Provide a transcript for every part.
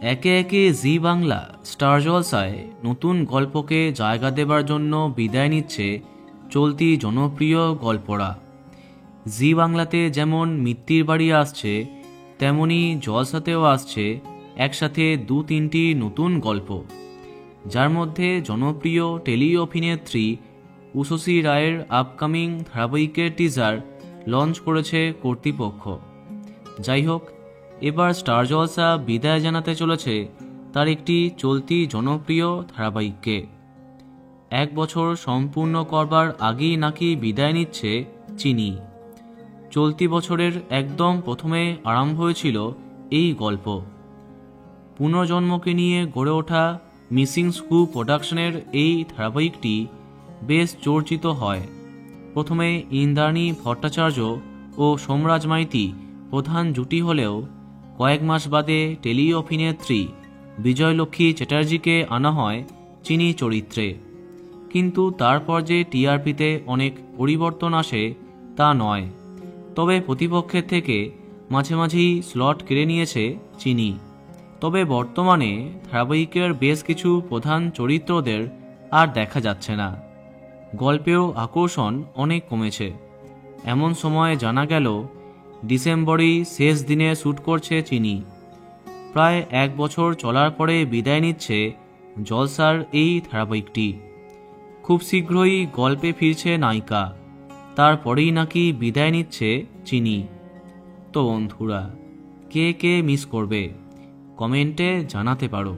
একে একে জি বাংলা স্টার জলসায় নতুন গল্পকে জায়গা দেবার জন্য বিদায় নিচ্ছে চলতি জনপ্রিয় গল্পরা। জি বাংলাতে যেমন মিত্তির বাড়ি আসছে, তেমনি জলসাতেও আসছে একসাথে 2-3টি নতুন গল্প, যার মধ্যে জনপ্রিয় টেলি অভিনেত্রী উষসী রায়ের আপকামিং ধারাবাহিকের টিজার লঞ্চ করেছে কর্তৃপক্ষ। যাই হোক, এবার স্টার জলসা বিদায় জানাতে চলেছে তার একটি চলতি জনপ্রিয় ধারাবাহিককে। 1 বছর সম্পূর্ণ করবার আগেই নাকি বিদায় নিচ্ছে চিনি। চলতি বছরের একদম প্রথমে আরম্ভ হয়েছিল এই গল্প। পুনর্জন্মকে নিয়ে গড়ে ওঠা মিসিং স্কুপ প্রোডাকশনের এই ধারাবাহিকটি বেশ চর্চিত হয়। প্রথমে ইন্দ্রাণী ভট্টাচার্য ও সোমরাজ মাইতি প্রধান জুটি হলেও কয়েক মাস বাদে টেলি অভিনেত্রী বিজয়লক্ষ্মী চ্যাটার্জিকে আনা হয় চিনি চরিত্রে। কিন্তু তারপর যে টিআরপিতে অনেক পরিবর্তন আসে তা নয়, তবে প্রতিপক্ষের থেকে মাঝে মাঝেই স্লট কেড়ে নিয়েছে চিনি। তবে বর্তমানে ধারাবাহিকের বেশ কিছু প্রধান চরিত্রদের আর দেখা যাচ্ছে না। গল্পেও আকর্ষণ অনেক কমেছে। এমন সময় জানা গেল ডিসেম্বরেই শেষ দিনে শ্যুট করছে চিনি। প্রায় 1 বছর চলার পরে বিদায় নিচ্ছে জলসার এই ধারাবাহিকটি। খুব শীঘ্রই গল্পে ফিরছে নায়িকা, তারপরেই নাকি বিদায় নিচ্ছে চিনি। তো বন্ধুরা, কে কে মিস করবে কমেন্টে জানাতে পারো।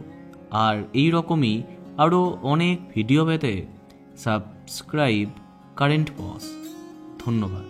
আর এই রকমই আরও অনেক ভিডিও পেতে সাবস্ক্রাইব কারেন্ট পজ। ধন্যবাদ।